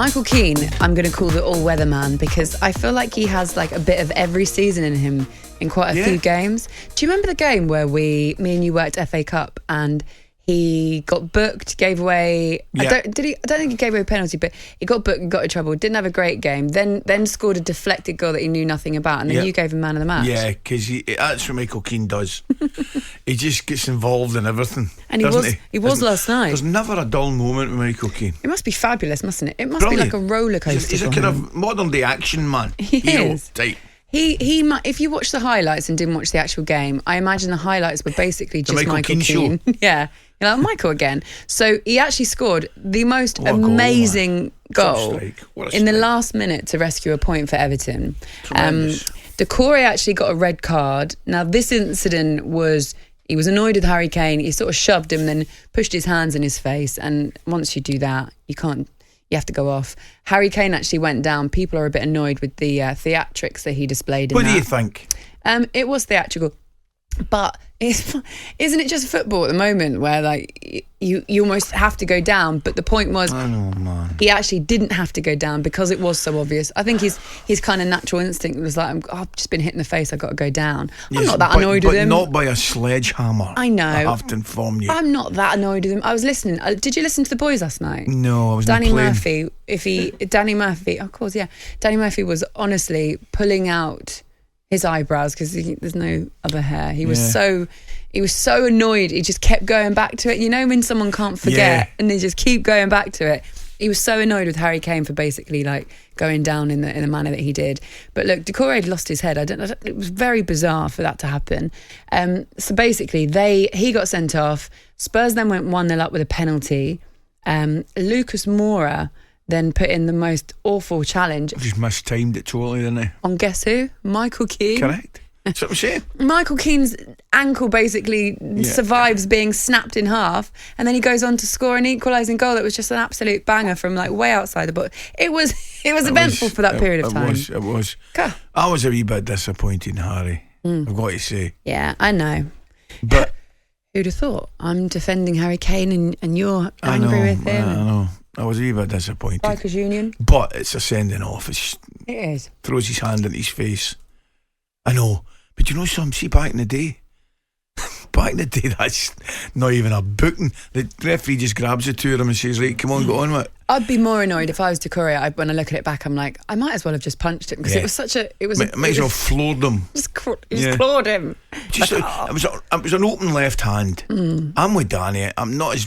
Michael Keane, I'm going to call the all-weather man because I feel like he has like a bit of every season in him in quite a few games. Do you remember the game where me and you worked FA Cup and he got booked, gave away... I don't think he gave away a penalty, but he got booked and got in trouble. Didn't have a great game. Then scored a deflected goal that he knew nothing about, and then you gave him man of the match. Yeah, because that's what Michael Keane does. He just gets involved in everything, and he was last night. There's never a dull moment with Michael Keane. It must be fabulous, mustn't it? It must be like a roller coaster. He's a kind of modern day action man. He is. Type. He if you watch the highlights and didn't watch the actual game, I imagine the highlights were basically just Michael Keane. Yeah. You're like, Michael again. So he actually scored the most amazing goal in the last minute to rescue a point for Everton. Decore actually got a red card. Now, this incident he was annoyed with Harry Kane. He sort of shoved him and then pushed his hands in his face. And once you do that, you have to go off. Harry Kane actually went down. People are a bit annoyed with the theatrics that he displayed in What do you think? It was theatrical. But isn't it just football at the moment where like you almost have to go down? But the point was, I know, man. He actually didn't have to go down because it was so obvious. I think his kind of natural instinct was like, I've just been hit in the face, I've got to go down. I'm not that annoyed with him. But not by a sledgehammer. I know. I have to inform you. I'm not that annoyed with him. I was listening. Did you listen to the boys last night? No, I was Danny playing. Murphy. Danny Murphy, of course, yeah. Danny Murphy was honestly pulling out his eyebrows because there's no other hair. He was so annoyed. He just kept going back to it. You know when someone can't forget and they just keep going back to it. He was so annoyed with Harry Kane for basically like going down in the manner that he did. But look, Decore had lost his head. It was very bizarre for that to happen. So basically, he got sent off. Spurs then went 1-0 up with a penalty. Lucas Moura then put in the most awful challenge. Just mistimed it totally, didn't he? On guess who? Michael Keane. Correct. That's what I'm saying. Michael Keane's ankle basically survives being snapped in half, and then he goes on to score an equalising goal that was just an absolute banger from like way outside the box. It was eventful for that period of time. It was. I was a wee bit disappointed in Harry, I've got to say. Yeah, I know. But who'd have thought? I'm defending Harry Kane and you're angry with him. I know. I was a wee bit disappointed. Bikers Union. But it's a sending off. It is. Throws his hand in his face. I know. But you know something? See, back in the day, that's not even a booking. The referee just grabs the two of them and says, right, come on, go on with it. I'd be more annoyed if I was Decore. When I look at it back, I'm like, I might as well have just punched him because it was such a... Might as well floored them. Just clawed him. It was an open left hand. I'm with Danny. I'm not as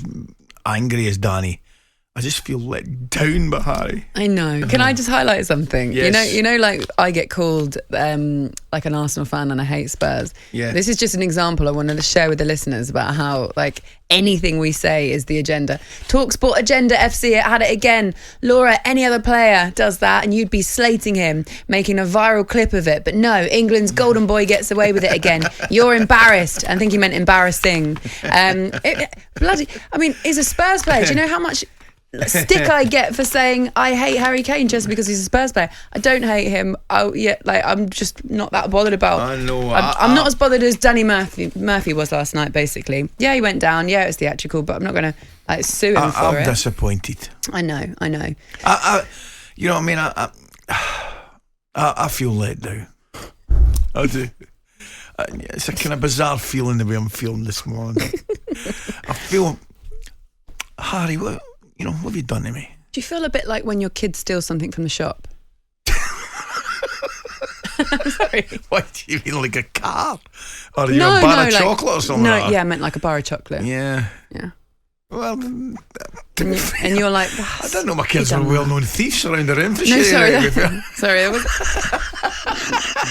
angry as Danny. I just feel let down by Harry. I know. Can I just highlight something? Yes. You know, like I get called like an Arsenal fan and I hate Spurs. Yeah. This is just an example I wanted to share with the listeners about how like anything we say is the agenda. talkSPORT Agenda FC had it again. Laura, any other player does that and you'd be slating him, making a viral clip of it. But no, England's golden boy gets away with it again. You're embarrassed. I think he meant embarrassing. He's a Spurs player. Do you know how much stick I get for saying I hate Harry Kane just because he's a Spurs player? I don't hate him. I'm just not that bothered about. I know. I'm not as bothered as Danny Murphy was last night. Basically, he went down. Yeah, it was theatrical, but I'm not going to sue him for it. I'm disappointed. I know. You know what I mean? I feel let down. I do. It's a kind of bizarre feeling the way I'm feeling this morning. I feel, Harry, what have you done to me? Do you feel a bit like when your kid steals something from the shop? I'm sorry. What, do you mean like a car? Or a bar of chocolate or something? No, like that? I meant like a bar of chocolate. Yeah. Well, and you're like, I don't know, my kids are well-known thieves around the room. No, sorry,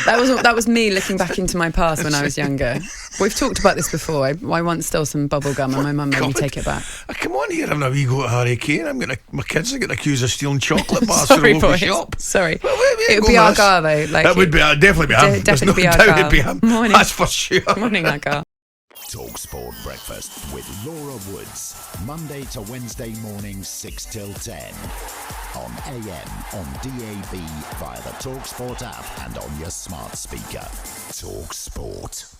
that was me looking back into my past when I was younger. We've talked about this before. I once stole some bubble gum and my mum made me take it back. Come on here, having a wee go at Harry Kane. My kids are getting accused of stealing chocolate bars from the local shop. Sorry, it would be Argyle though. That would be definitely be him. There's no doubt it'd be him. Morning. That's for sure. Morning, Argyle. talkSPORT Breakfast with Laura Woods, Monday to Wednesday mornings 6 till 10. On AM, on DAB, via the talkSPORT app and on your smart speaker. talkSPORT.